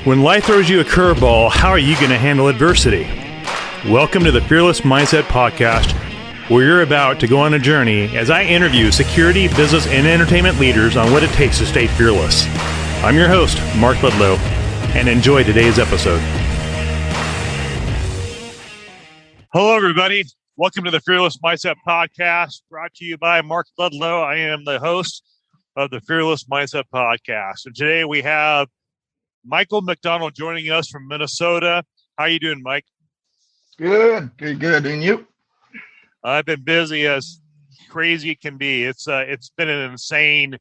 When life throws you a curveball, how are you going to handle adversity? Welcome to the Fearless Mindset Podcast, where you're about to go on a journey as I interview security, business, and entertainment leaders on what it takes to stay fearless. I'm your host, Mark Ludlow, and enjoy today's episode. Hello, everybody. Welcome to the Fearless Mindset Podcast, brought to you by Mark Ludlow. I am the host of the Fearless Mindset Podcast. And today we have Michael MacDonald joining us from Minnesota. How you doing, Mike? Good. And you? I've been busy as crazy it can be. It's been an insane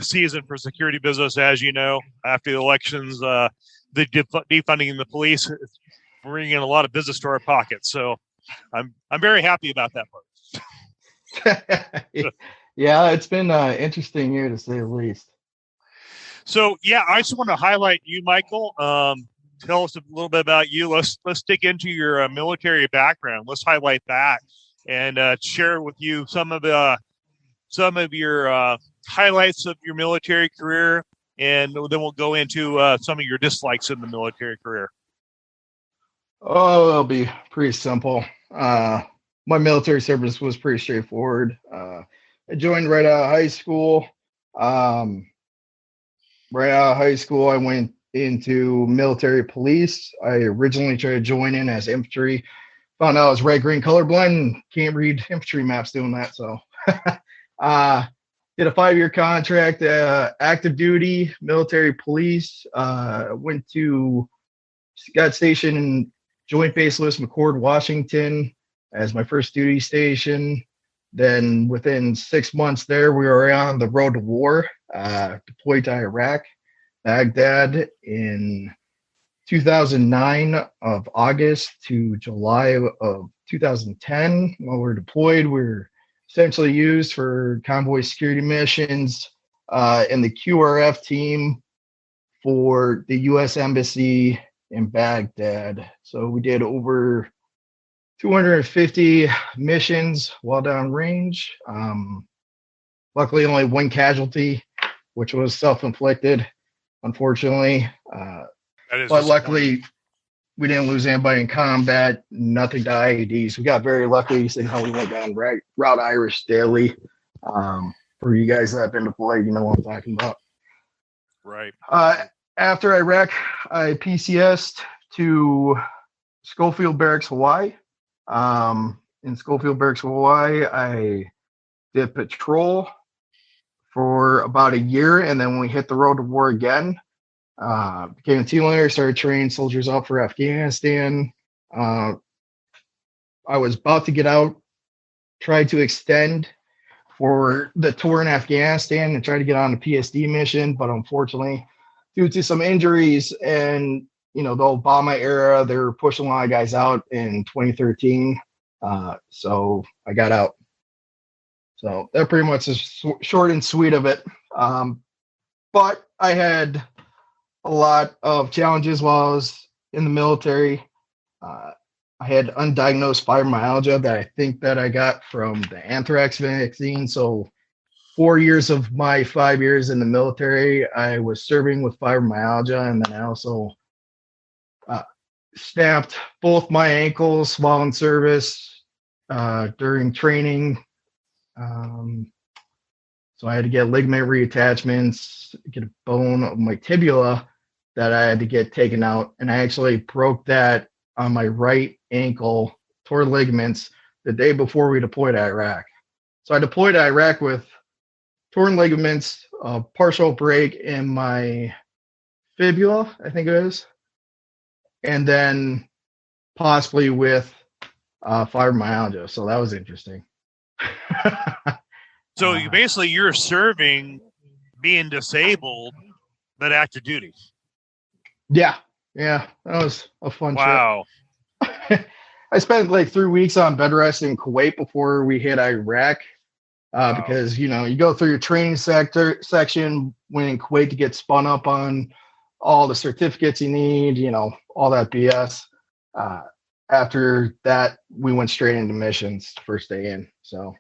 season for security business, as you know. After the elections, the defunding the police is bringing in a lot of business to our pockets. So I'm very happy about that part. Yeah, it's been an interesting year to say the least. So yeah, I just want to highlight you, Michael. Tell us a little bit about you. Let's dig into your military background. Let's highlight that and share with you some of your highlights of your military career, and then we'll go into some of your dislikes in the military career. Oh, it'll be pretty simple. My military service was pretty straightforward. I joined right out of high school. Right out of high school, I went into military police. I originally tried to join in as infantry. Found out I was red, green colorblind and can't read infantry maps doing that. So did a 5-year contract, active duty, military police. Got stationed in Joint Base Lewis McChord, Washington as my first duty station. Then within 6 months there, we were on the road to war, deployed to Iraq, Baghdad in 2009 of August to July of 2010. While we're deployed, we're essentially used for convoy security missions in the QRF team for the U.S. Embassy in Baghdad. So we did over 250 missions while downrange. Luckily, only one casualty, which was self-inflicted, unfortunately. But luckily, we didn't lose anybody in combat, nothing to IEDs. We got very lucky seeing how we went down Route Irish daily. For you guys that have been deployed, you know what I'm talking about. Right. After Iraq, I PCS'd to Schofield Barracks, Hawaii. In Schofield Barracks, Hawaii, I did patrol for about a year, and then when we hit the road to war again, became a team leader, started training soldiers out for Afghanistan. I was about to get out, tried to extend for the tour in Afghanistan and try to get on a PSD mission, but unfortunately, due to some injuries and the Obama era, they were pushing a lot of guys out in 2013. So I got out. So that pretty much is short and sweet of it. But I had a lot of challenges while I was in the military. I had undiagnosed fibromyalgia that I think that I got from the anthrax vaccine. So 4 years of my 5 years in the military, I was serving with fibromyalgia, and then I also snapped both my ankles while in service during training. So I had to get ligament reattachments, get a bone of my tibia that I had to get taken out. And I actually broke that on my right ankle, tore ligaments the day before we deployed to Iraq. So I deployed to Iraq with torn ligaments, a partial break in my fibula, I think it is. And then possibly with fibromyalgia. So that was interesting. So you're serving, being disabled, but active duty. Yeah. That was a fun trip. Wow. I spent like 3 weeks on bed rest in Kuwait before we hit Iraq. Because, you go through your training section when in Kuwait to get spun up on all the certificates you need, all that BS. After that, we went straight into missions first day in. So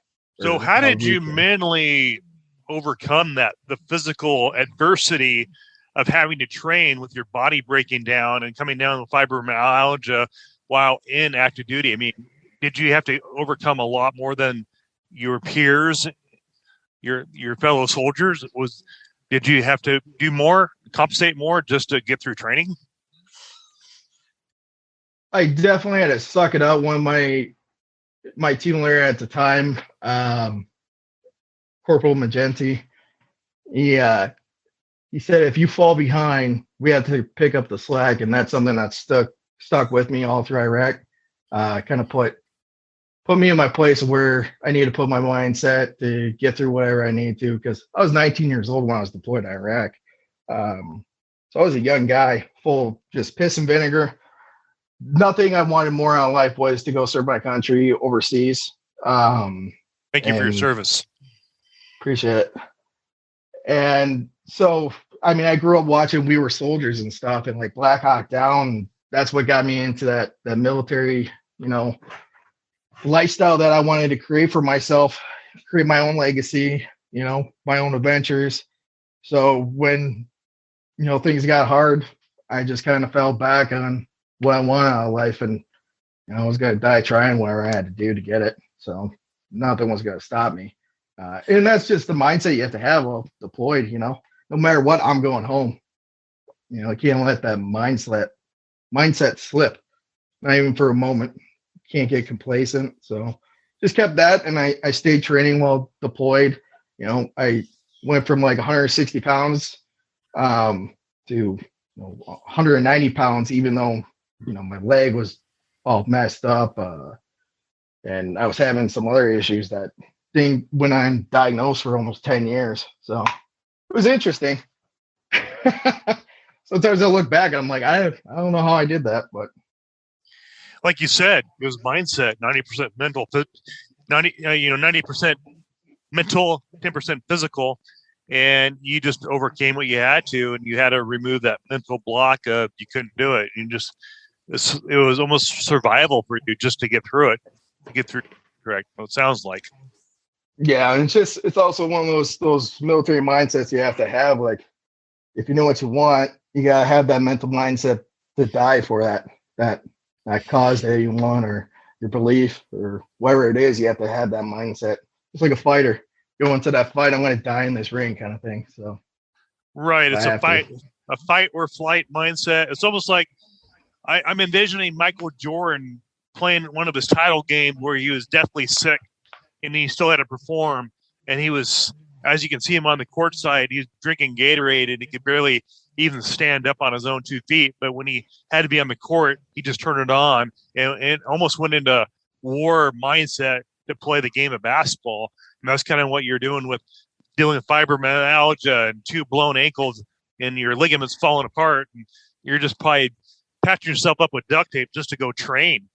how did you mentally overcome the physical adversity of having to train with your body breaking down and coming down with fibromyalgia while in active duty? I mean, did you have to overcome a lot more than your peers, your fellow soldiers? Did you have to do more, compensate more just to get through training? I definitely had to suck it out. One of my team leader at the time, Corporal Magenti, he said, if you fall behind, we have to pick up the slack. And that's something that stuck with me all through Iraq. Kind of put me in my place where I need to put my mindset to get through whatever I need to, because I was 19 years old when I was deployed to Iraq. So I was a young guy, full of just piss and vinegar. Nothing I wanted more out of life was to go serve my country overseas. Thank you for your service. Appreciate it. And so, I mean, I grew up watching We Were Soldiers and stuff, and like Black Hawk Down. That's what got me into that military, lifestyle that I wanted to create for myself, create my own legacy, my own adventures. So when, things got hard, I just kind of fell back on what I wanted out of life. And, I was going to die trying whatever I had to do to get it. So nothing was going to stop me. And that's just the mindset you have to have while deployed, no matter what, I'm going home. I can't let that mindset slip, not even for a moment. Can't get complacent. So just kept that. And I stayed training while deployed. I went from like 160 pounds to 190 pounds, even though, my leg was all messed up. And I was having some other issues that went on diagnosed for almost 10 years. So it was interesting. Sometimes I look back and I'm like, I don't know how I did that, but like you said, it was mindset, 90% mental, 90% mental, 10% physical, and you just overcame what you had to, and you had to remove that mental block of you couldn't do it. It was almost survival for you just to get through it, correct? What it sounds like. Yeah, and it's also one of those military mindsets you have to have. Like, if you know what you want, you gotta have that mental mindset to die for that cause that you want, or your belief, or whatever it is. You have to have that mindset. It's like a fighter. Go into that fight, I'm going to die in this ring, kind of thing. So, right, it's a fight or flight mindset. It's almost like I'm envisioning Michael Jordan playing one of his title games where he was deathly sick and he still had to perform. And he was, as you can see him on the court side, he's drinking Gatorade and he could barely even stand up on his own 2 feet. But when he had to be on the court, he just turned it on and almost went into war mindset to play the game of basketball. And that's kind of what you're doing with dealing with fibromyalgia and 2 blown ankles and your ligaments falling apart. And you're just probably patching yourself up with duct tape just to go train.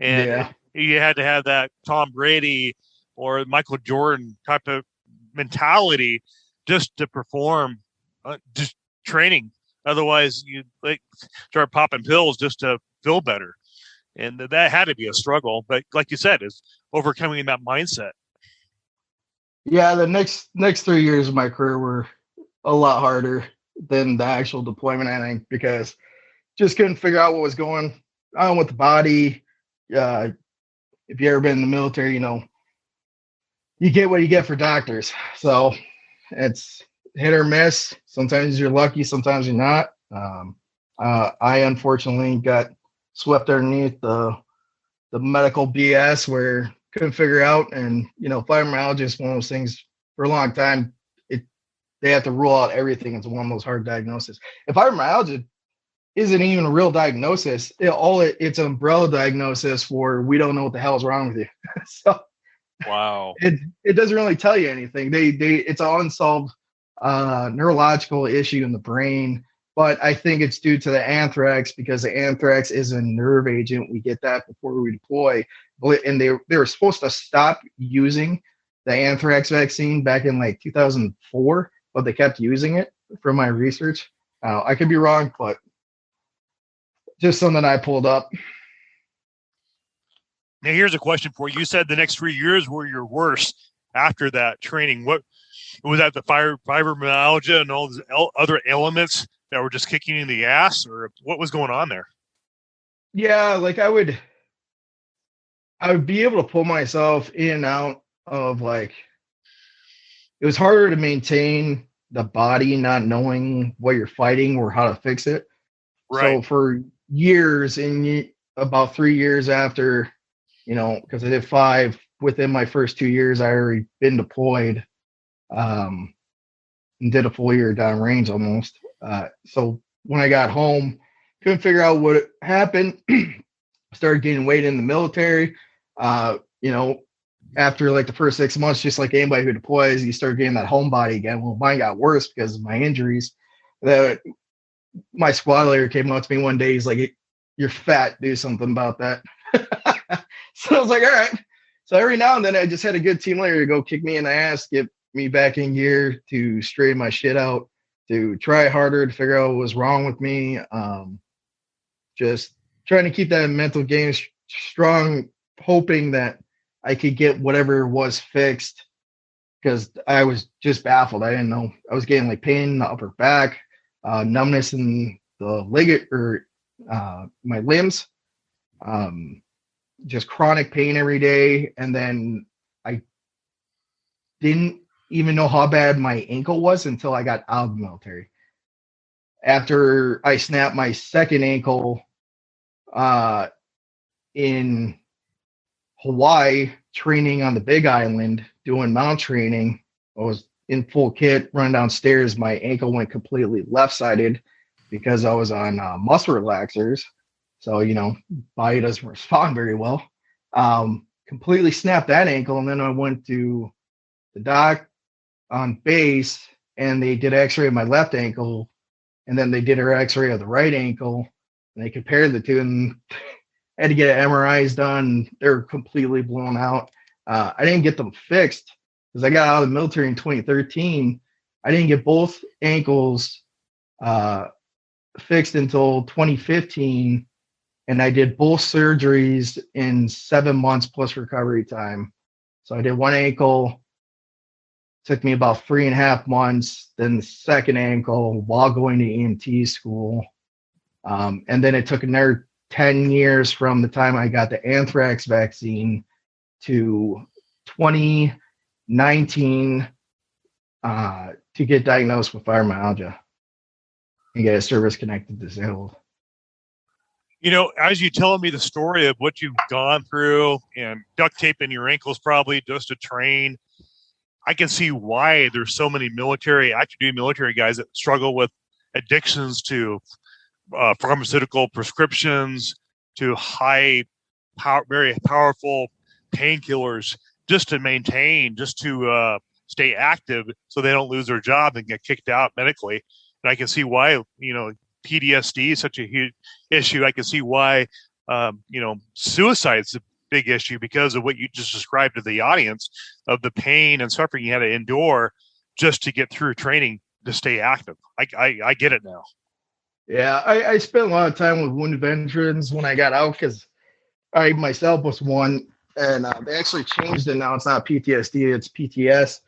And you had to have that Tom Brady or Michael Jordan type of mentality just to perform, just training. Otherwise, you start popping pills just to feel better. And that had to be a struggle. But like you said, is overcoming that mindset. Yeah, the next 3 years of my career were a lot harder than the actual deployment, I think, because just couldn't figure out what was going on with the body. If you ever been in the military, you get what you get for doctors. So it's hit or miss. Sometimes you're lucky, sometimes you're not. I unfortunately got swept underneath the medical BS where couldn't figure out. And, fibromyalgia is one of those things for a long time. They have to rule out everything. It's one of those hard diagnoses. If fibromyalgia isn't even a real diagnosis, it's an umbrella diagnosis for we don't know what the hell is wrong with you. So wow, it doesn't really tell you anything. It's an unsolved neurological issue in the brain, but I think it's due to the anthrax, because the anthrax is a nerve agent. We get that before we deploy, and they were supposed to stop using the anthrax vaccine back in like 2004, but they kept using it from my research. I could be wrong, but just something I pulled up. Now, here's a question for you. You said the next 3 years were your worst after that training. Was that the fibromyalgia and all these other elements that were just kicking you in the ass, or what was going on there? Yeah, like I would be able to pull myself in and out of like, it was harder to maintain the body not knowing what you're fighting or how to fix it. Right. So for years, and about 3 years after, because I did 5 within my first 2 years, I already been deployed, and did a full year down range almost. So when I got home, couldn't figure out what happened. Started gaining weight in the military. After like the first 6 months, just like anybody who deploys, you start getting that homebody again. Well, mine got worse because of my injuries. My squad leader came up to me one day. He's like, "You're fat. Do something about that." So I was like, all right. So every now and then I just had a good team leader to go kick me in the ass, get me back in gear, to straighten my shit out, to try harder to figure out what was wrong with me. Just trying to keep that mental game strong, hoping that I could get whatever was fixed, because I was just baffled. I didn't know. I was getting like pain in the upper back, numbness in the leg or my limbs, just chronic pain every day. And then I didn't even know how bad my ankle was until I got out of the military. After I snapped my second ankle in Hawaii, training on the Big Island, doing mount training, I was in full kit, running downstairs. My ankle went completely left-sided because I was on muscle relaxers. So, body doesn't respond very well. Completely snapped that ankle. And then I went to the doc on base, and they did x-ray of my left ankle. And then they did an x-ray of the right ankle, and they compared the two, and I had to get MRIs done. They're completely blown out. I didn't get them fixed because I got out of the military in 2013. I didn't get both ankles fixed until 2015, and I did both surgeries in 7 months plus recovery time. So I did one ankle, took me about 3.5 months, then the second ankle while going to EMT school. And then it took another 10 years from the time I got the anthrax vaccine to 2019 to get diagnosed with fibromyalgia and get a service-connected disabled. As you telling me the story of what you've gone through and duct taping your ankles probably just to train, I can see why there's so many active duty military guys that struggle with addictions to pharmaceutical prescriptions, to very powerful painkillers, just to stay active so they don't lose their job and get kicked out medically. And I can see why, PTSD is such a huge issue. I can see why, suicide is a big issue because of what you just described to the audience, of the pain and suffering you had to endure just to get through training to stay active. I get it now. Yeah, I spent a lot of time with wounded veterans when I got out, because I myself was one, and they actually changed it now. It's not PTSD, it's PTS,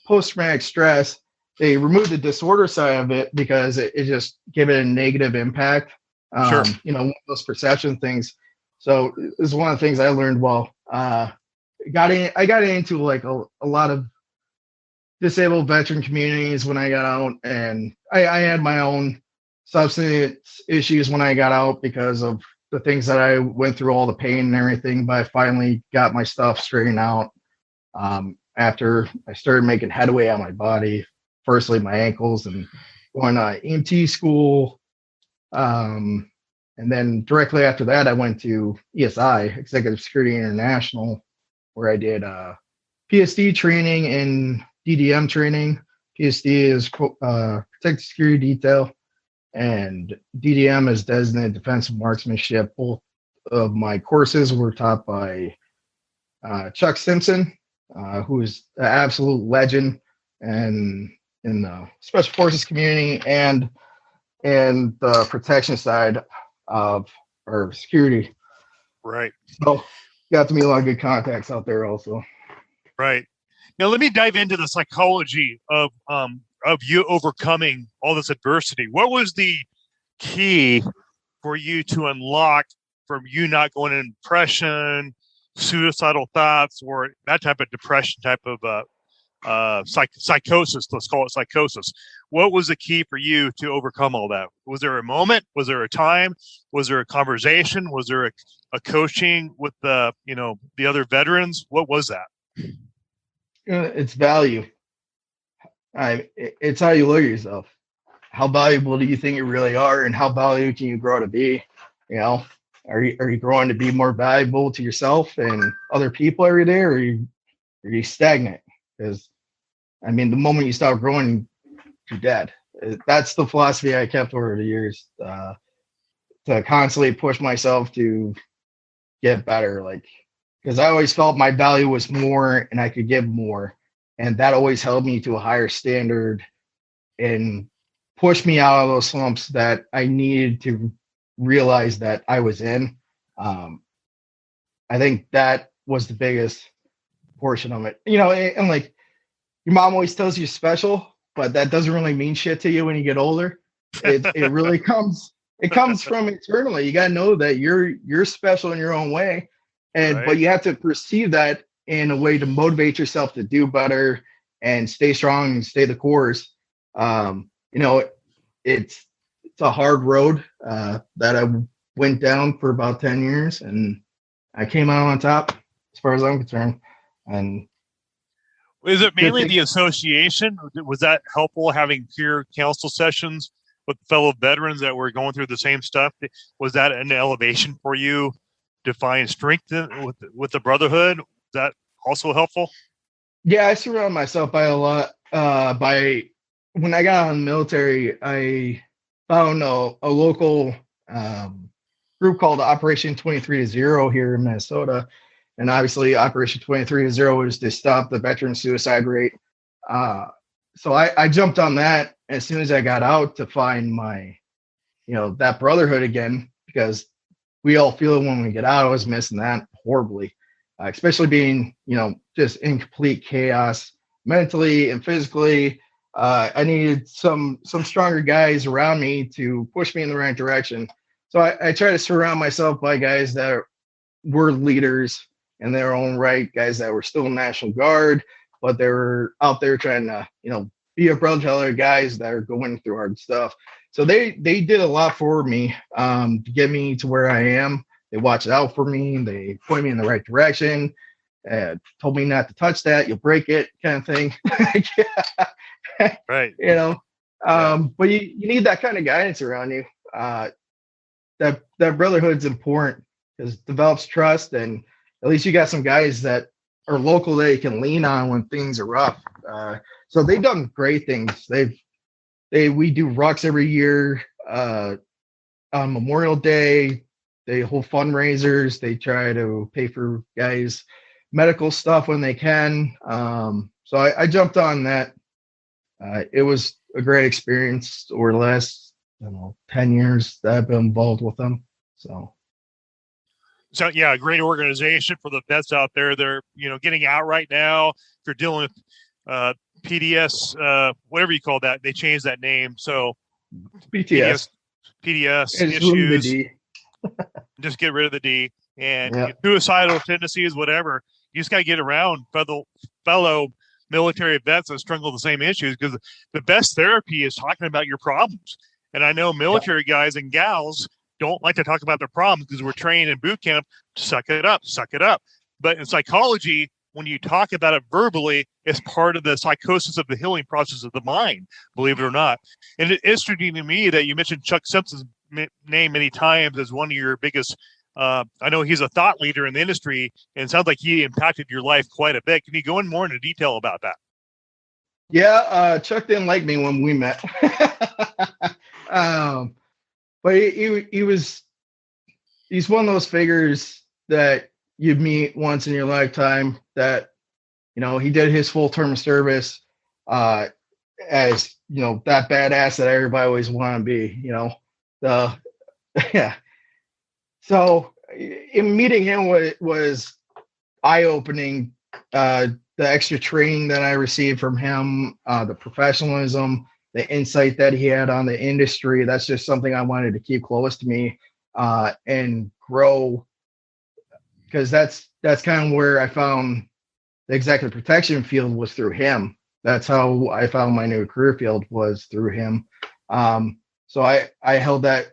post-traumatic stress. They removed the disorder side of it because it just gave it a negative impact. Sure. Those perception things. So this is one of the things I learned. I got into like a lot of disabled veteran communities when I got out, and I had my own substance issues when I got out because of the things that I went through, all the pain and everything. But I finally got my stuff straightened out after I started making headway on my body. Firstly, my ankles, and going to EMT school. And then directly after that, I went to ESI, Executive Security International, where I did PSD training and DDM training. PSD is Protected Security Detail, and DDM is Designated Defensive Marksmanship. Both of my courses were taught by Chuck Simpson, who is an absolute legend and in the Special Forces community and the protection side of our security. Right. So got to meet a lot of good contacts out there also. Right. Now let me dive into the psychology of you overcoming all this adversity. What was the key for you to unlock from you not going into depression, suicidal thoughts, or that type of depression type of psychosis? Let's call it psychosis. What was the key for you to overcome all that? Was there a moment? Was there a time? Was there a conversation? Was there a coaching with the other veterans? What was that? It's value. It's how you look at yourself. How valuable do you think you really are, and how valuable can you grow to be? Are you growing to be more valuable to yourself and other people every day, or are you stagnant? Because the moment you stop growing, you're dead. That's the philosophy I kept over the years, to constantly push myself to get better. Because I always felt my value was more and I could give more. And that always held me to a higher standard and pushed me out of those slumps that I needed to realize that I was in. I think that was the biggest portion of it. And like your mom always tells you special, but that doesn't really mean shit to you when you get older. It really comes from internally. You got to know that you're special in your own way. Right. But you have to perceive that in a way to motivate yourself to do better and stay strong and stay the course. It's a hard road that I went down for about 10 years, and I came out on top as far as I'm concerned. And is it mainly the association? Was that helpful, having peer counsel sessions with fellow veterans that were going through the same stuff? Was that an elevation for you to find strength with the brotherhood? Is that also helpful? Yeah, I surround myself by a lot. When I got out of the military, I found a local group called Operation 23-0 here in Minnesota. And obviously Operation 23-0 was to stop the veteran suicide rate. So I jumped on that as soon as I got out to find my, that brotherhood again, because we all feel it when we get out. I was missing that horribly, especially being, just in complete chaos mentally and physically. I needed some stronger guys around me to push me in the right direction. So I try to surround myself by guys that were leaders in their own right, guys that were still National Guard, but they were out there trying to, be a brother to other guys that are going through hard stuff. So they did a lot for me to get me to where I am. They watched out for me. They pointed me in the right direction. Told me not to touch that. You'll break it, kind of thing. Right. But you need that kind of guidance around you. That brotherhood's important because it develops trust, and at least you got some guys that are local that you can lean on when things are rough. So they've done great things. We do rucks every year on Memorial Day. They hold fundraisers. They try to pay for guys' medical stuff when they can. So I jumped on that. It was a great experience over the last 10 years that I've been involved with them. So yeah, a great organization for the vets out there. They're getting out right now. If you're dealing with PTS, whatever you call that, they changed that name. So PTS issues. Just get rid of the D, and suicidal tendencies, whatever. You just got to get around fellow military vets that struggle with the same issues, because the best therapy is talking about your problems. And I know military guys and gals don't like to talk about their problems because we're trained in boot camp to suck it up. But in psychology, when you talk about it verbally, it's part of the psychosis of the healing process of the mind, believe it or not. And it's interesting to me that you mentioned Chuck Simpson's name many times as one of your biggest. I know he's a thought leader in the industry, and it sounds like he impacted your life quite a bit. Can you go in more into detail about that? Yeah, Chuck didn't like me when we met. But he's one of those figures that you meet once in your lifetime that, he did his full term of service as, that badass that everybody always wanted to be, yeah. So in meeting him was eye-opening, that the extra training that I received from him, the professionalism, the insight that he had on the industry. That's just something I wanted to keep close to me and grow, because that's kind of where I found the executive protection field was through him. That's how I found my new career field, was through him. So I held that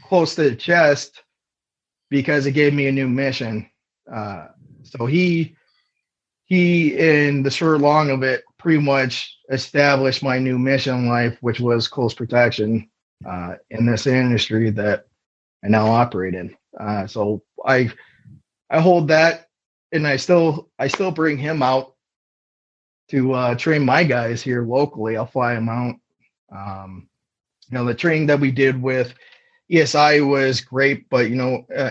close to the chest because it gave me a new mission. So he in the short long of it pretty much established my new mission in life, which was close protection in this industry that I now operate in. So I hold that, and I still bring him out to train my guys here locally. I'll fly them out. The training that we did with ESI was great, but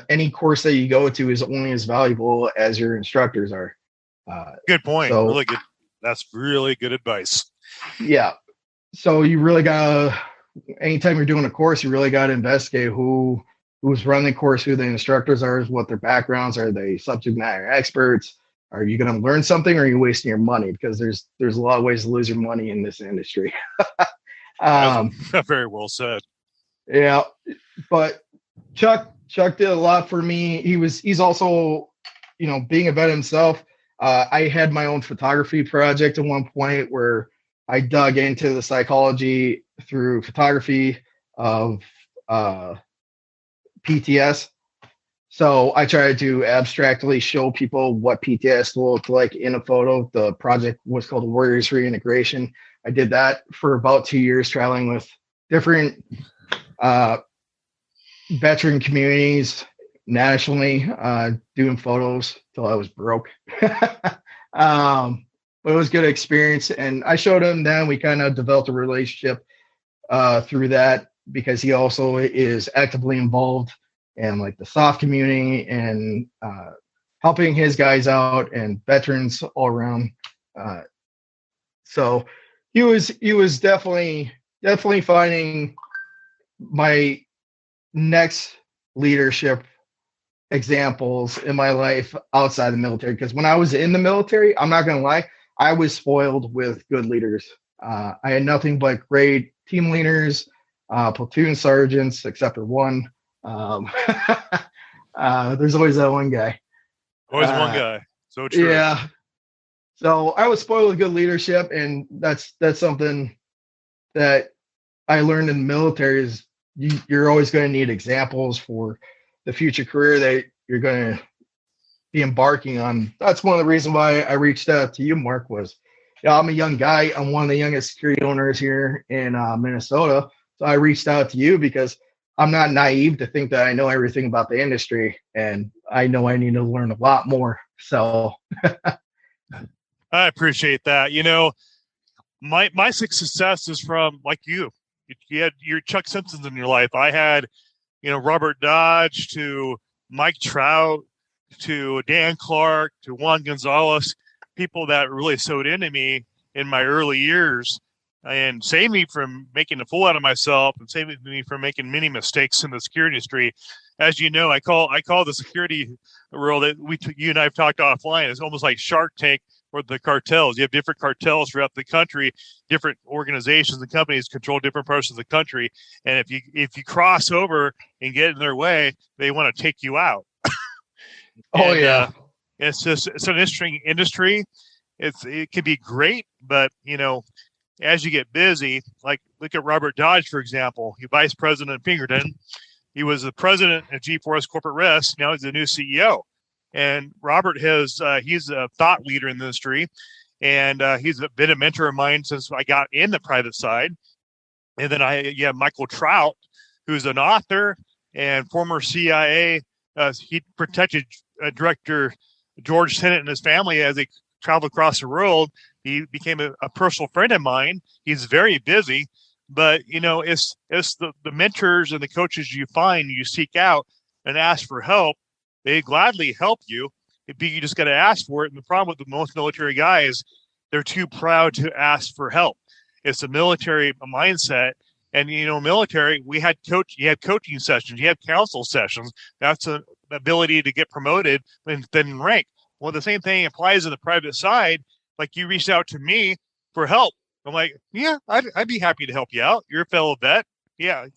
any course that you go to is only as valuable as your instructors are. Good point. So, really good. That's really good advice. Yeah. So you really gotta, anytime you're doing a course, you really gotta investigate who's running the course, who the instructors are, what their backgrounds are. They subject matter experts? Are you going to learn something, or are you wasting your money? Because there's a lot of ways to lose your money in this industry. Very well said. Yeah, but Chuck did a lot for me. He's also, being a vet himself. I had my own photography project at one point where I dug into the psychology through photography of PTS. So I tried to abstractly show people what PTS looked like in a photo. The project was called Warriors Reintegration. I did that for about 2 years, traveling with different veteran communities nationally, doing photos till I was broke. But it was a good experience. And I showed him then. We kind of developed a relationship through that, because he also is actively involved in like the soft community and helping his guys out and veterans all around. So he was definitely finding my next leadership examples in my life outside the military. Because when I was in the military, I'm not going to lie, I was spoiled with good leaders. I had nothing but great team leaders, platoon sergeants, except for one. There's always that one guy. Always one guy. So true. Yeah. So I was spoiled with good leadership, and that's something that I learned in the military is you're always going to need examples for the future career that you're going to be embarking on. That's one of the reasons why I reached out to you, Mark, was I'm a young guy. I'm one of the youngest security owners here in Minnesota. So I reached out to you because I'm not naive to think that I know everything about the industry, and I know I need to learn a lot more. So I appreciate that. My success is from, like you had your Chuck Simpsons in your life. I had, Robert Dodge to Mike Trout to Dan Clark to Juan Gonzalez, people that really sewed into me in my early years and saved me from making a fool out of myself and saved me from making many mistakes in the security industry. As you know, I call the security world that you and I have talked offline. It's almost like Shark Tank or the cartels. You have different cartels throughout the country, different organizations and companies control different parts of the country. And if you cross over and get in their way, they want to take you out. It's an interesting industry. It can be great, but as you get busy, like look at Robert Dodge, for example, he's vice president of Pinkerton. He was the president of G4S Corporate Risk. Now he's the new CEO. And Robert he's a thought leader in the industry. And he's been a mentor of mine since I got in the private side. And then you have Michael Trout, who's an author and former CIA. He protected Director George Tenet and his family as they traveled across the world. He became a personal friend of mine. He's very busy, but it's the mentors and the coaches you seek out and ask for help. They gladly help you. You just got to ask for it. And the problem with the most military guys, they're too proud to ask for help. It's a military mindset. And, military, you had coaching sessions, you had council sessions. That's an ability to get promoted and then rank. Well, the same thing applies in the private side. Like you reached out to me for help. I'm like, yeah, I'd be happy to help you out. You're a fellow vet. Yeah.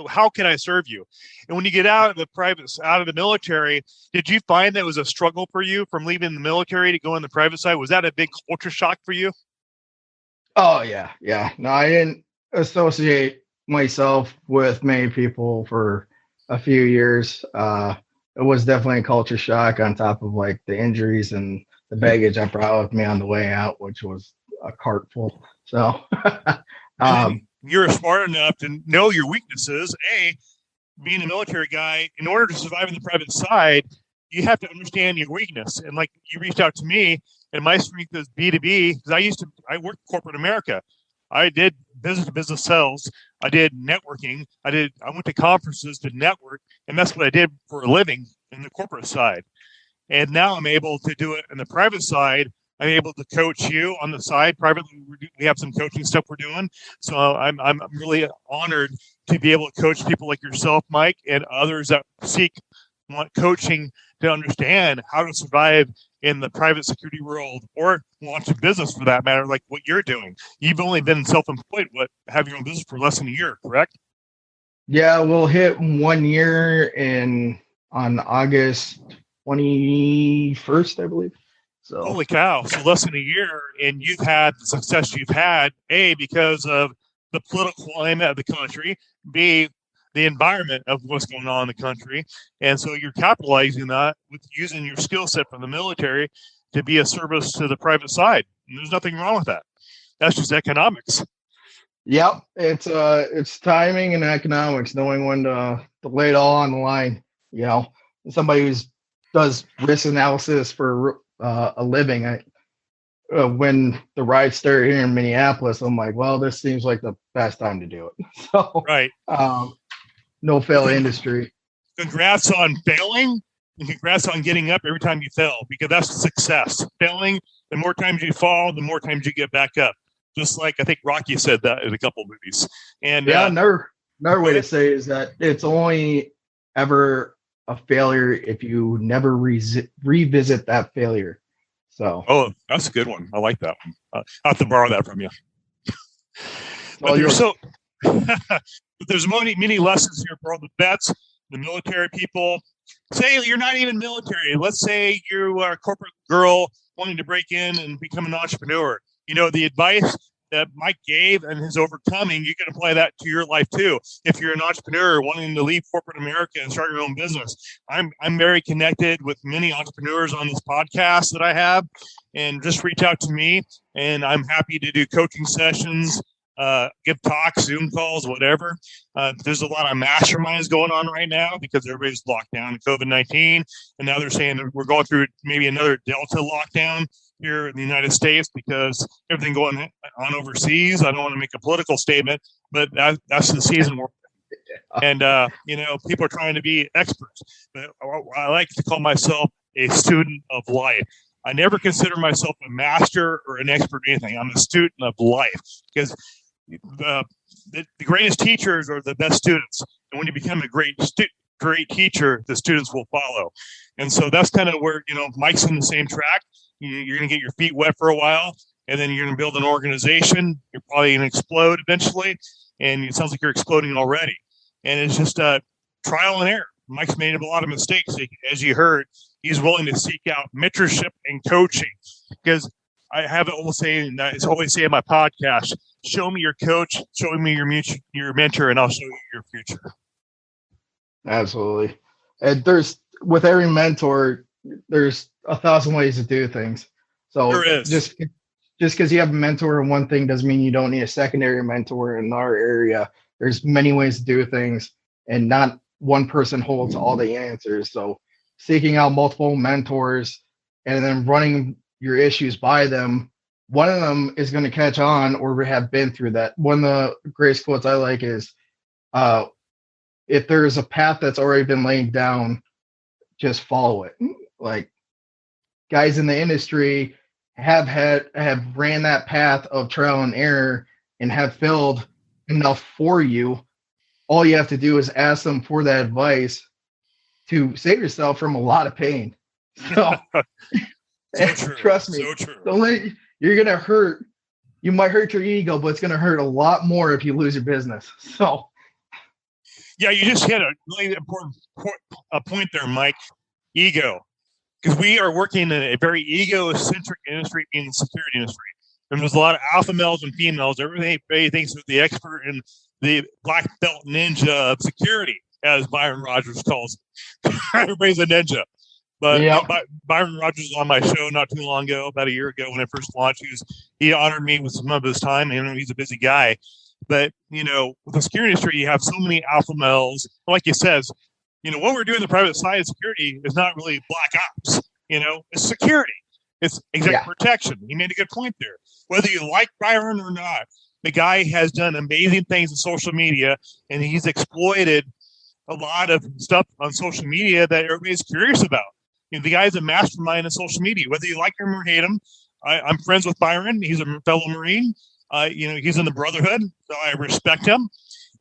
How can I serve you? And when you get out of the military, did you find that was a struggle for you from leaving the military to go in the private side? Was that a big culture shock for you? Oh yeah, yeah. No, I didn't associate myself with many people for a few years. It was definitely a culture shock on top of like the injuries and the baggage I brought with me on the way out, which was a cart full. So, you're smart enough to know your weaknesses. Being a military guy, in order to survive in the private side, you have to understand your weakness. And like you reached out to me, and my strength is B2B because I worked corporate America. I did business to business sales. I did networking. I went to conferences to network, and that's what I did for a living in the corporate side. And now I'm able to do it in the private side. I'm able to coach you on the side privately. We have some coaching stuff we're doing. So I'm really honored to be able to coach people like yourself, Mike, and others that want coaching to understand how to survive in the private security world or launch a business for that matter, like what you're doing. You've only been self-employed, have your own business for less than a year, correct? Yeah, we'll hit 1 year on August 21st, I believe. So holy cow. So less than a year, and you've had the success you've had, A, because of the political climate of the country, B, the environment of what's going on in the country. And so you're capitalizing that with using your skill set from the military to be a service to the private side. And there's nothing wrong with that. That's just economics. Yep, it's timing and economics, knowing when to lay it all on the line. You know, somebody who does risk analysis for a living. When the riots started here in Minneapolis, I'm like, well, this seems like the best time to do it. So, right. No fail industry. Congrats on failing, and congrats on getting up every time you fail, because that's success. Failing, the more times you fall, the more times you get back up. Just like I think Rocky said that in a couple of movies. And yeah, another way to say is that it's only ever a failure if you never revisit that failure. So, oh, that's a good one. I like that one. I'll have to borrow that from you. But there's many lessons here for all the vets, the military people. Say you're not even military. Let's say you are a corporate girl wanting to break in and become an entrepreneur. You know, the advice that Mike gave and his overcoming, you can apply that to your life too. If you're an entrepreneur wanting to leave corporate America and start your own business, I'm very connected with many entrepreneurs on this podcast that I have, and just reach out to me, and I'm happy to do coaching sessions, give talks, Zoom calls, whatever. There's a lot of masterminds going on right now because everybody's locked down in COVID-19, and now they're saying that we're going through maybe another Delta lockdown here in the United States because everything going on overseas. I don't want to make a political statement, but that's the season we're in. And, people are trying to be experts. But I like to call myself a student of life. I never consider myself a master or an expert in anything. I'm a student of life because the greatest teachers are the best students. And when you become a great teacher, the students will follow. And so that's kind of where, Mike's in the same track. You're going to get your feet wet for a while, and then you're going to build an organization. You're probably going to explode eventually, and it sounds like you're exploding already. And it's just trial and error. Mike's made a lot of mistakes. As you heard, he's willing to seek out mentorship and coaching because I have it always saying, I always say in my podcast, show me your coach, show me your mentor, and I'll show you your future. Absolutely. And with every mentor, there's 1,000 ways to do things. So there is. Just because you have a mentor in one thing doesn't mean you don't need a secondary mentor in our area. There's many ways to do things, and not one person holds all the answers. So seeking out multiple mentors and then running your issues by them, one of them is going to catch on or have been through that. One of the greatest quotes I like is, if there's a path that's already been laid down, just follow it. Like, guys in the industry have ran that path of trial and error and have failed enough for you. All you have to do is ask them for that advice to save yourself from a lot of pain. So So true. Trust me. So true. You're going to hurt. You might hurt your ego, but it's going to hurt a lot more if you lose your business. So. Yeah, you just hit a really important point there, Mike. Ego. Because we are working in a very ego-centric industry, being the security industry. And there's a lot of alpha males and females. Everybody thinks they're the expert in the black belt ninja of security, as Byron Rogers calls it. Everybody's a ninja. But yep. Byron Rogers was on my show not too long ago, about a year ago when I first launched. He honored me with some of his time. He's a busy guy. But, with the security industry, you have so many alpha males. Like you said, what we're doing in the private side of security is not really black ops. It's security. It's executive protection. He made a good point there. Whether you like Byron or not, the guy has done amazing things in social media, and he's exploited a lot of stuff on social media that everybody's curious about. The guy's a mastermind in social media. Whether you like him or hate him, I'm friends with Byron. He's a fellow Marine. He's in the Brotherhood, so I respect him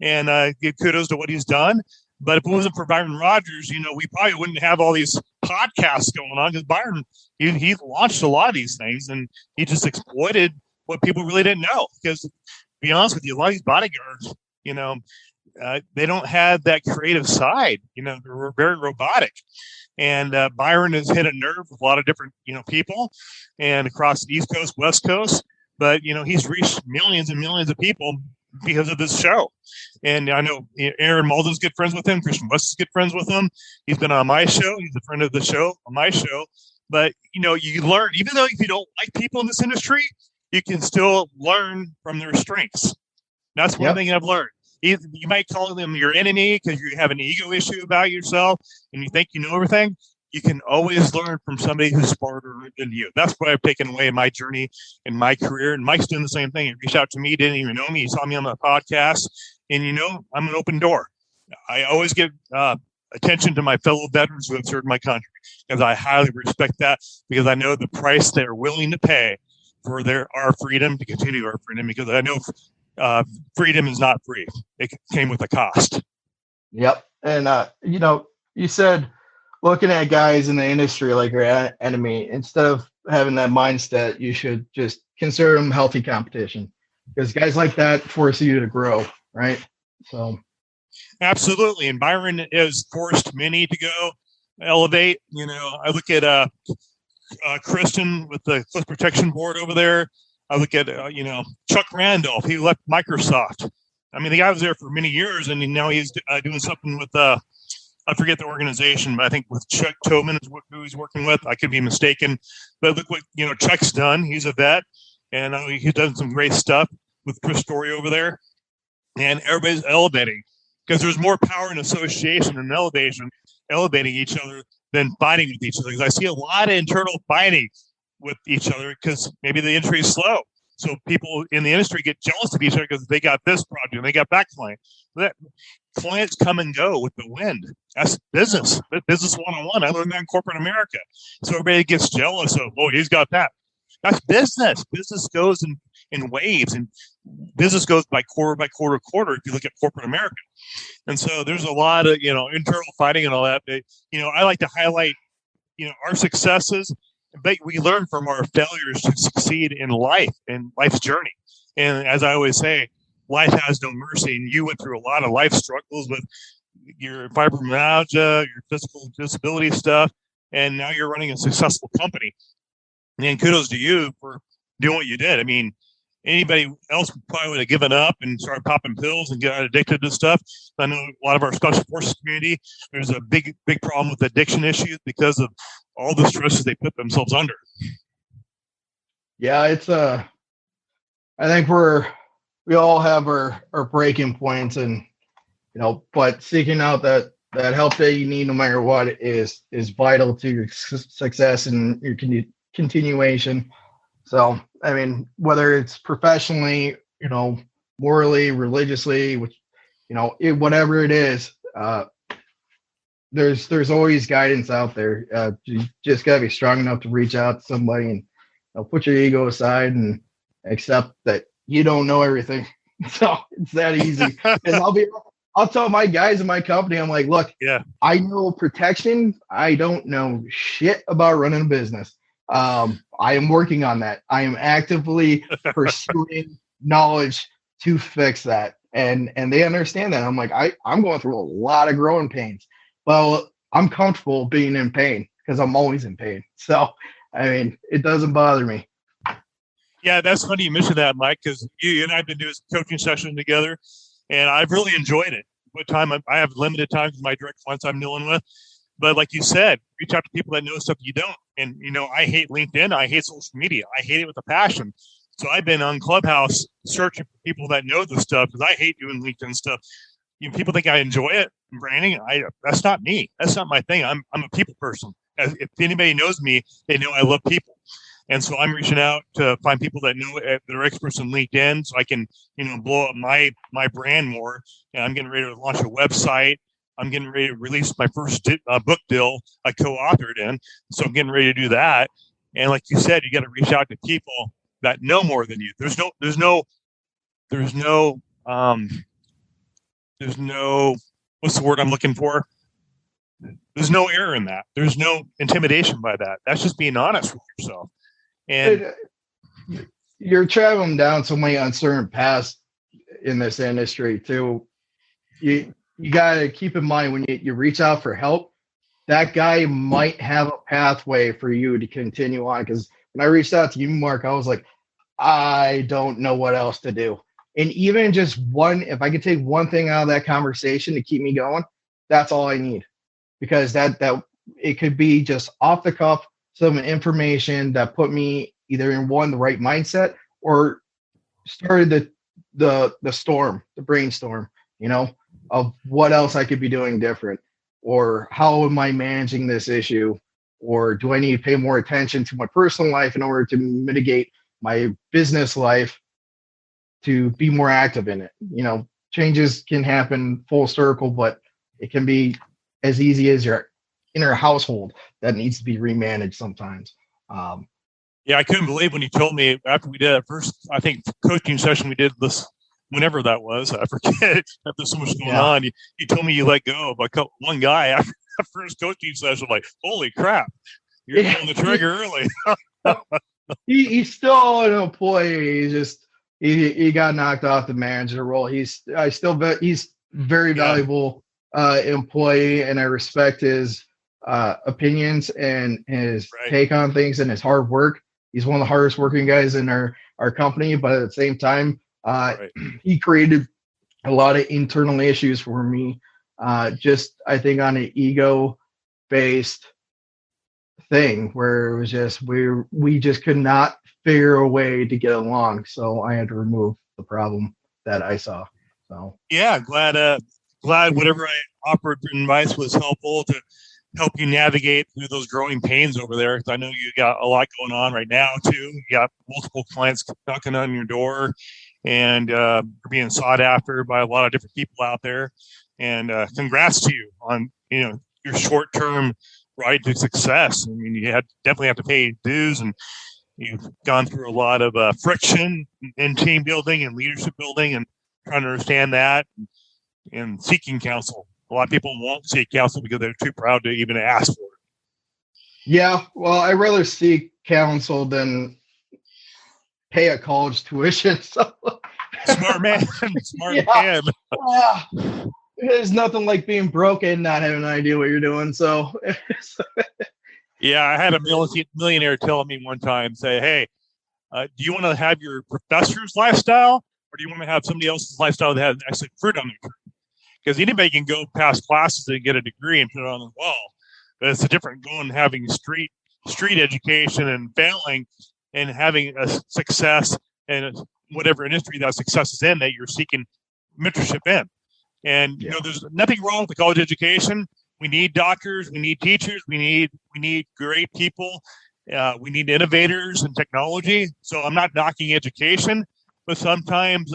and give kudos to what he's done. But if it wasn't for Byron Rogers, we probably wouldn't have all these podcasts going on, because Byron, he launched a lot of these things, and he just exploited what people really didn't know. Because, to be honest with you, a lot of these bodyguards, they don't have that creative side. They're very robotic. And Byron has hit a nerve with a lot of different, people, and across the East Coast, West Coast. But, he's reached millions and millions of people because of this show. And I know Aaron Malden's good friends with him. Christian West is good friends with him. He's been on my show. He's a friend of the show, on my show. But, you learn, even though if you don't like people in this industry, you can still learn from their strengths. That's one thing I've learned. You might call them your enemy because you have an ego issue about yourself and you think you know everything. You can always learn from somebody who's smarter than you. That's what I've taken away in my journey, in my career. And Mike's doing the same thing. He reached out to me, didn't even know me. He saw me on the podcast. And, I'm an open door. I always give attention to my fellow veterans who have served my country, because I highly respect that, because I know the price they're willing to pay for our freedom, to continue our freedom, because I know freedom is not free. It came with a cost. Yep. And, you said looking at guys in the industry like your enemy, instead of having that mindset, you should just consider them healthy competition, because guys like that force you to grow, right? So. Absolutely. And Byron has forced many to go elevate. I look at Kristen with the Cliff Protection Board over there. I look at, Chuck Randolph. He left Microsoft. The guy was there for many years, and now he's doing something with, I forget the organization, but I think with Chuck Tobin is who he's working with. I could be mistaken. But look what, Chuck's done. He's a vet, and he's done some great stuff with Chris Story over there. And everybody's elevating, because there's more power in association and elevating each other than fighting with each other. Because I see a lot of internal fighting with each other because maybe the industry is slow. So people in the industry get jealous of each other because they got this project and they got that client. That clients come and go with the wind. That's business. Business 101. I learned that in corporate America. So everybody gets jealous of, oh, he's got that. That's business. Business goes in waves, and business goes by quarter if you look at corporate America. And so there's a lot of, internal fighting and all that. But, I like to highlight, our successes, but we learn from our failures to succeed in life and life's journey. And as I always say, life has no mercy. And you went through a lot of life struggles with your fibromyalgia, your physical disability stuff, and now you're running a successful company. And kudos to you for doing what you did. Anybody else probably would have given up and started popping pills and got addicted to stuff. I know a lot of our special forces community, there's a big problem with addiction issues because of all the stresses they put themselves under. Yeah, it's I think we all have our breaking points, and but seeking out that help that you need no matter what is vital to your success and your continuation. So, whether it's professionally, morally, religiously, which, whatever it is, there's always guidance out there. You just gotta be strong enough to reach out to somebody and put your ego aside and accept that you don't know everything. So it's that easy. And I'll tell my guys in my company, I'm like, look, I know protection. I don't know shit about running a business. I am working on that. I am actively pursuing knowledge to fix that. And they understand that. I'm like, I'm going through a lot of growing pains. Well, I'm comfortable being in pain because I'm always in pain. So, I mean, it doesn't bother me. Yeah, that's funny you mentioned that, Mike, because you and I have been doing some coaching sessions together, and I've really enjoyed it. What time I have limited time because my direct clients I'm dealing with. But like you said, reach out to people that know stuff you don't. And, I hate LinkedIn. I hate social media. I hate it with a passion. So I've been on Clubhouse searching for people that know the stuff because I hate doing LinkedIn stuff. People think I enjoy it, branding. That's not me. That's not my thing. I'm a people person. If anybody knows me, they know I love people. And so I'm reaching out to find people that know that are experts in LinkedIn so I can, blow up my brand more. And I'm getting ready to launch a website. I'm getting ready to release my first book deal I co-authored in. So I'm getting ready to do that. And like you said, you got to reach out to people that know more than you. There's no, what's the word I'm looking for? There's no error in that. There's no intimidation by that. That's just being honest with yourself. And you're traveling down so many uncertain paths in this industry too. You got to keep in mind when you reach out for help, that guy might have a pathway for you to continue on. Because when I reached out to you, Mark, I was like, I don't know what else to do. And even just if I could take one thing out of that conversation to keep me going, that's all I need. Because that it could be just off the cuff, some information that put me either in the right mindset or started the brainstorm, of what else I could be doing different, or how am I managing this issue, or do I need to pay more attention to my personal life in order to mitigate my business life to be more active in it. Changes can happen full circle, but it can be as easy as your inner household that needs to be remanaged sometimes. Yeah, I couldn't believe when you told me after we did that first, I think, coaching session we did this, whenever that was, I forget, after so much going on, you told me you let go of one guy after that first coaching session. Like, holy crap, you're pulling the trigger early. He's still an employee. He's just he got knocked off the manager role. He's very valuable employee, and I respect his opinions and his take on things and his hard work. He's one of the hardest working guys in our company, but at the same time, he created a lot of internal issues for me. Just I think on an ego based thing where it was just we just could not figure a way to get along, so I had to remove the problem that I saw. So yeah, glad whatever I offered advice was helpful to help you navigate through those growing pains over there, because I know you got a lot going on right now too. You got multiple clients knocking on your door and being sought after by a lot of different people out there, and congrats to you on your short-term ride to success. I mean, you definitely have to pay dues, and you've gone through a lot of friction in team building and leadership building and trying to understand that and seeking counsel. A lot of people won't seek counsel because they're too proud to even ask for it. Yeah, well, I'd rather seek counsel than pay a college tuition. So. Smart man. Smart man. There's nothing like being broke and not having an idea what you're doing. So, yeah, I had a millionaire tell me one time, say, hey, do you want to have your professor's lifestyle, or do you want to have somebody else's lifestyle that has actually fruit on the tree? Because anybody can go past classes and get a degree and put it on the wall. But it's a different going having street education and failing and having a success in whatever industry that success is in that you're seeking mentorship in. And there's nothing wrong with the college education. We need doctors, we need teachers, we need great people, we need innovators in technology. So I'm not knocking education, but sometimes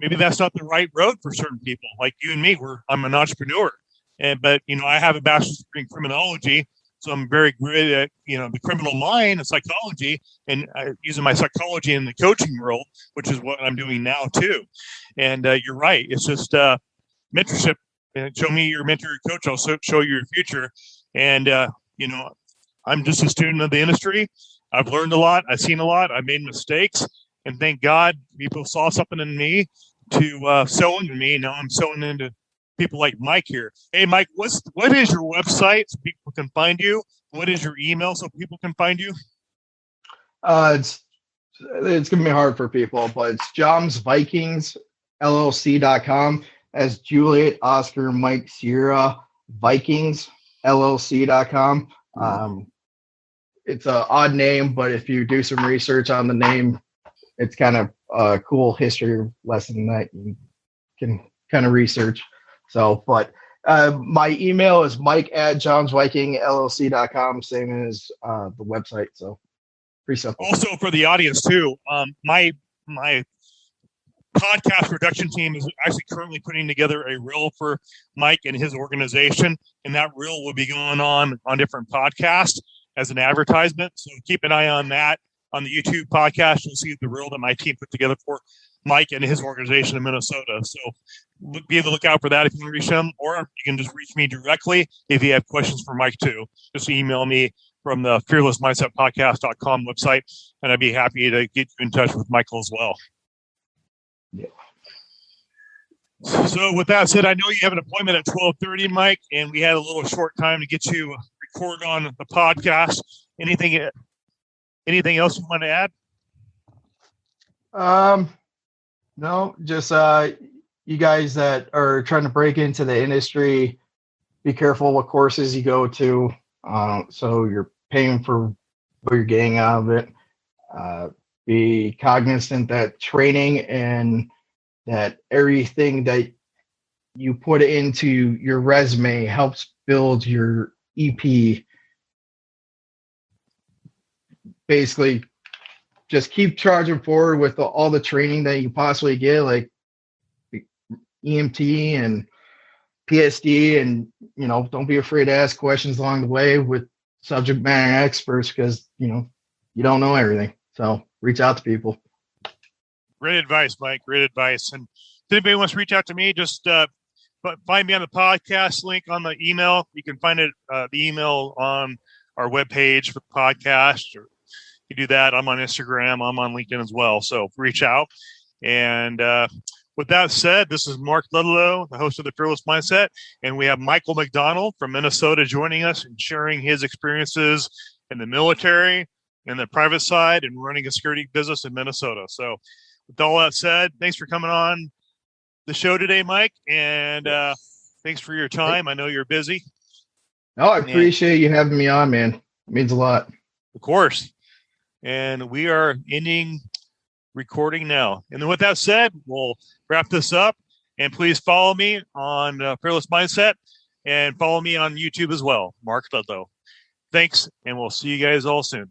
maybe that's not the right road for certain people. Like you and me, I'm an entrepreneur, but I have a bachelor's degree in criminology, so I'm very good at the criminal mind and psychology, and using my psychology in the coaching world, which is what I'm doing now too. And you're right; it's just mentorship. Show me your mentor or coach, I'll show you your future. And I'm just a student of the industry. I've learned a lot. I've seen a lot. I've made mistakes. And thank God people saw something in me to sew into me. Now I'm sewing into people like Mike here. Hey, Mike, what is your website so people can find you? What is your email so people can find you? It's gonna be hard for people, but it's JomsVikings LLC.com as Juliet Oscar Mike Sierra Vikings LLC.com. It's an odd name, but if you do some research on the name, it's kind of a cool history lesson that you can kind of research. So, but my email is mike@JomsVikingLLC.com, same as the website. So pretty simple. Also for the audience too, my podcast production team is actually currently putting together a reel for Mike and his organization, and that reel will be going on different podcasts as an advertisement. So keep an eye on that. On the YouTube podcast, you'll see the reel that my team put together for Mike and his organization in Minnesota. So be on the lookout for that if you can reach him, or you can just reach me directly if you have questions for Mike too. Just email me from the fearlessmindsetpodcast.com website, and I'd be happy to get you in touch with Michael as well. Yeah. So with that said, I know you have an appointment at 12:30, Mike, and we had a little short time to get you recorded on the podcast. Anything else you want to add? No, just you guys that are trying to break into the industry, be careful what courses you go to. So you're paying for what you're getting out of it. Be cognizant that training and that everything that you put into your resume helps build your EP. Basically, just keep charging forward with all the training that you possibly get, like EMT and PSD, and don't be afraid to ask questions along the way with subject matter experts, because you don't know everything. So reach out to people. Great advice, Mike. Great advice. And if anybody wants to reach out to me, just find me on the podcast link on the email. You can find it the email on our webpage for the podcast, or you do that. I'm on Instagram. I'm on LinkedIn as well. So reach out. And with that said, this is Mark Ludlow, the host of the Fearless Mindset, and we have Michael MacDonald from Minnesota joining us and sharing his experiences in the military, in the private side, and running a security business in Minnesota. So with all that said, thanks for coming on the show today, Mike, and thanks for your time. I know you're busy. No, I appreciate you having me on, man. It means a lot. Of course. And we are ending recording now. And then with that said, we'll wrap this up. And please follow me on Fearless Mindset, and follow me on YouTube as well, Mark Ludlow. Thanks, and we'll see you guys all soon.